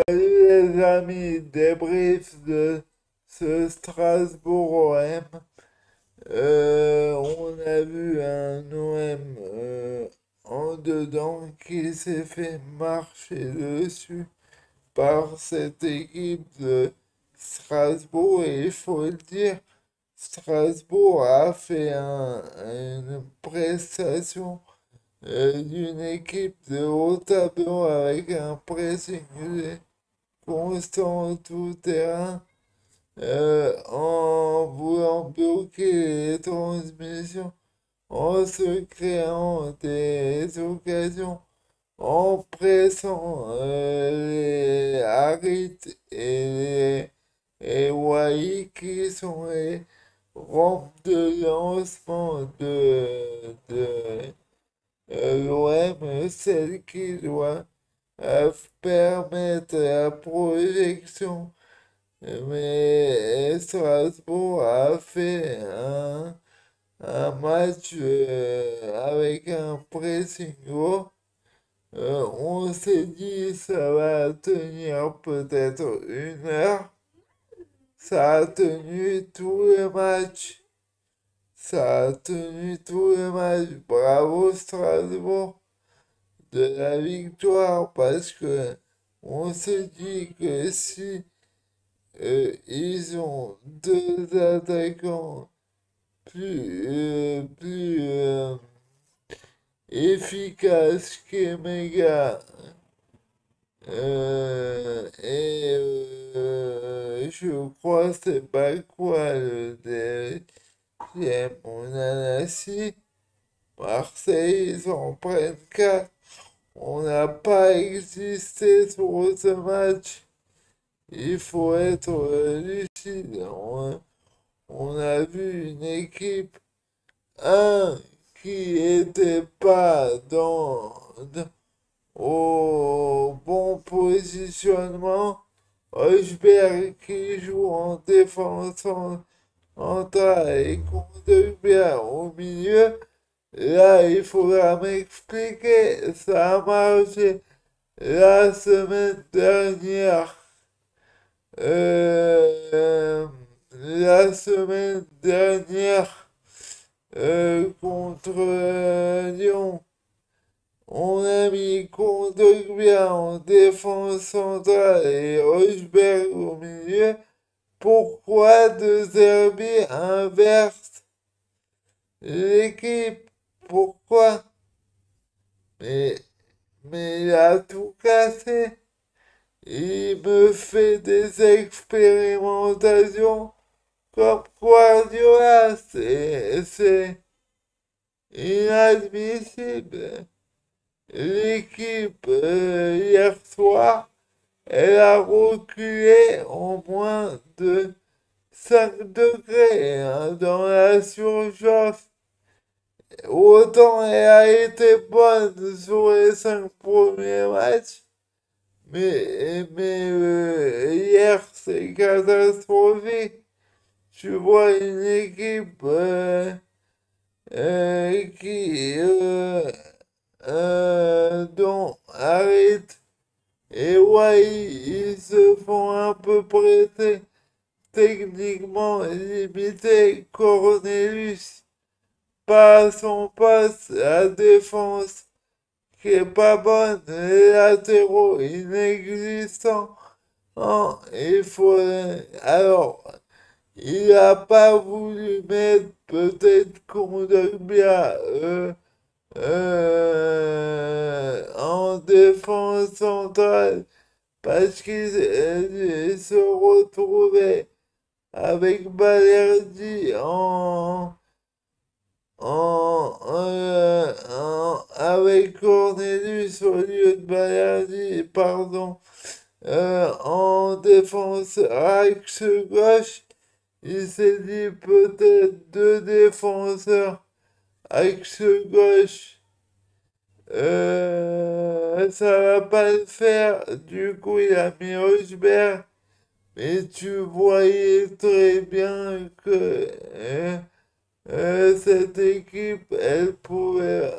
Salut les amis, débrief de ce Strasbourg-OM. On a vu un OM en dedans qui s'est fait marcher dessus par cette équipe de Strasbourg. Et il faut le dire, Strasbourg a fait une prestation d'une équipe de haut tableau avec un pressing constant tout terrain en voulant bloquer les transmissions, en se créant des occasions, en pressant les Harit et Wai qui sont les rampes de lancement de l'OM, celle qui doit permettre la projection. Mais Strasbourg a fait un match avec un pressing haut. On s'est dit ça va tenir peut-être 1 heure. Ça a tenu tout le match. Ça a tenu tout le match. Bravo Strasbourg de la victoire parce que on se dit que si ils ont deux attaquants plus efficaces qu'Emega et je crois c'est pas quoi le deuxième Onanassi. Marseille, ils en prennent 4. On n'a pas existé sur ce match. Il faut être lucide. On a vu une équipe, qui était pas au bon positionnement. Hochberg qui joue en défense centrale et compte bien au milieu. Là, il faudra m'expliquer. Ça a marché la semaine dernière. La semaine dernière contre Lyon, on a mis Kondogbia en défense centrale et Hochberg au milieu. Pourquoi De Zerbi inverse l'équipe? Pourquoi? Mais, mais il a tout cassé. Il me fait des expérimentations comme Guardiola. C'est inadmissible. L'équipe, hier soir, elle a reculé en moins de 5 degrés dans la surchauffe. Autant elle a été bonne sur les 5 premiers matchs, mais hier c'est catastrophique. Tu vois une équipe dont Harit et Wai ils se font un peu prêter, techniquement limité. Cornelius pas à son poste, la défense qui est pas bonne, les latéraux inexistants. Il faut. Alors, il a pas voulu mettre peut-être Kondogbia en défense centrale parce qu'il se retrouvait avec Balerdi avec Cornelius au lieu de Balerdi, pardon, en défense axe gauche. Il s'est dit peut-être deux défenseurs axe gauche. Ça va pas le faire. Du coup, il a mis Hochberg. Mais tu voyais très bien que cette équipe, elle pouvait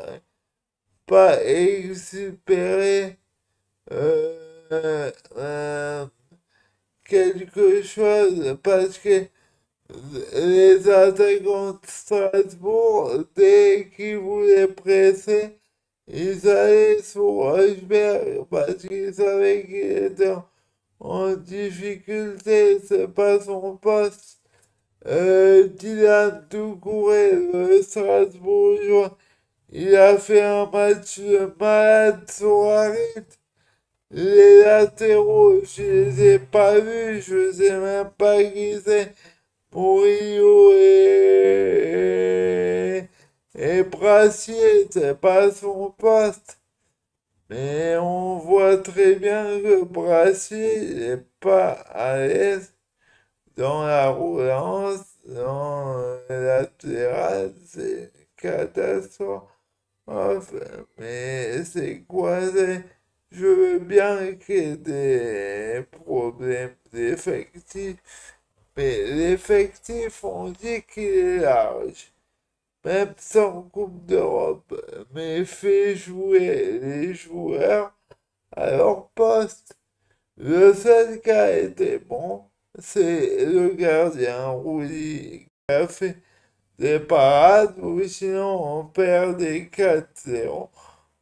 pas exupérer euh, quelque chose parce que les attaquants de Strasbourg, dès qu'ils voulaient presser, ils allaient sur Rosberg parce qu'ils savaient qu'il était en difficulté, c'est pas son poste. Dylan Doucouré, le Strasbourgeois, il a fait un match de malade sur Harit. Les latéraux, je les ai pas vus, je sais même pas qui c'est. Murillo et Brassier, c'est pas son poste. Mais on voit très bien que Brassier n'est pas à l'aise dans la relance, dans le latéral, c'est catastrophe. Mais c'est quoi? Je veux bien qu'il y ait des problèmes d'effectifs, mais l'effectif, on dit qu'il est large, même sans Coupe d'Europe, mais fait jouer les joueurs à leur poste. Le seul qui a été bon, c'est le gardien Rouli qui a fait des parades, ou sinon on perd des 4-0.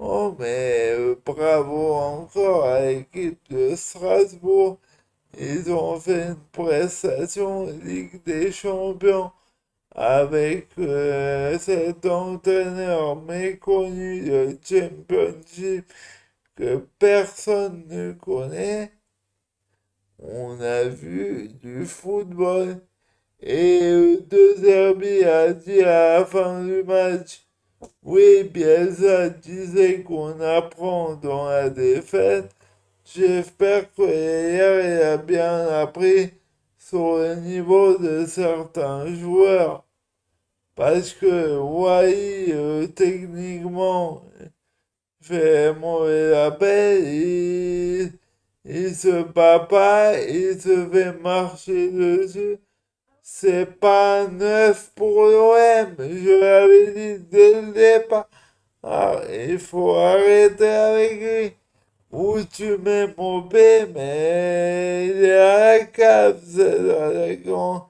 Oh, mais bravo encore à l'équipe de Strasbourg. Ils ont fait une prestation Ligue des Champions avec cet entraîneur méconnu de Championship que personne ne connaît. On a vu du football. Et De Zerbi a dit à la fin du match, oui, Bielsa disait qu'on apprend dans la défaite. J'espère que hier, il a bien appris sur le niveau de certains joueurs. Parce que Wai, techniquement, fait mauvais appel, il se bat pas, il se fait marcher dessus. C'est pas neuf pour l'OM, je l'avais dit dès le départ. Ah, il faut arrêter avec lui. Ou tu mets Mopé, mais il est à la cave, c'est attaquant.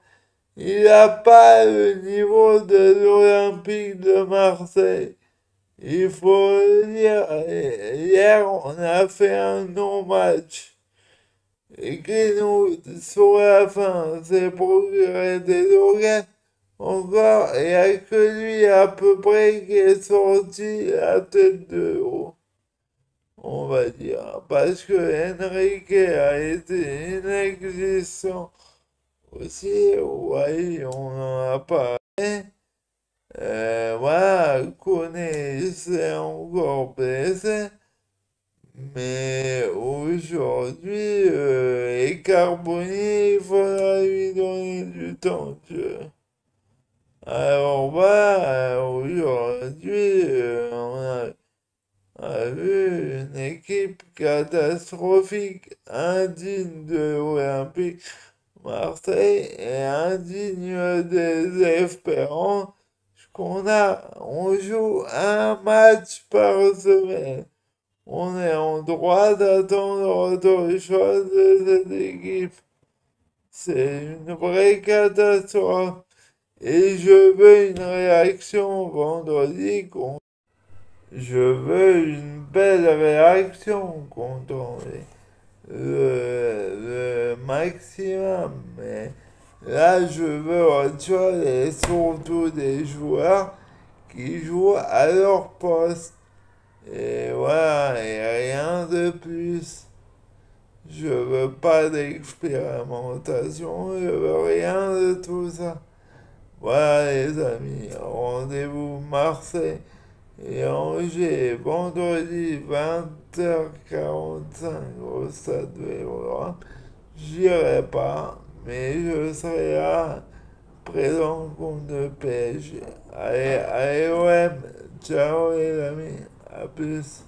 Il n'a pas le niveau de l'Olympique de Marseille. Il faut le dire. Hier, on a fait un non-match. Et Greenwood, sur la fin, s'est procuré des loquets. Encore, il n'y a que lui à peu près qui est sorti la tête de haut, on va dire, parce que Enrique a été inexistant aussi, ouais, on n'en a pas. Voilà, Koné s'est encore blessé, mais aujourd'hui, et Carboni, il faudra lui donner du temps de jeu. Alors voilà, aujourd'hui, on a vu une équipe catastrophique, indigne de l'Olympique Marseille et indigne des espérances qu'on a. On joue un match par semaine. On est en droit d'attendre autre chose de cette équipe. C'est une vraie catastrophe. Et je veux une réaction vendredi contre. Je veux une belle réaction contre le maximum. Mais là, je veux autre chose et surtout des joueurs qui jouent à leur poste. Et voilà, et rien de plus. Je veux pas d'expérimentation, je veux rien de tout ça. Voilà les amis, rendez-vous Marseille et Angers vendredi 20h45 au stade Vélodrome. J'irai pas, mais je serai là présent contre le PSG. Allez, allez OM, ciao les amis, à plus.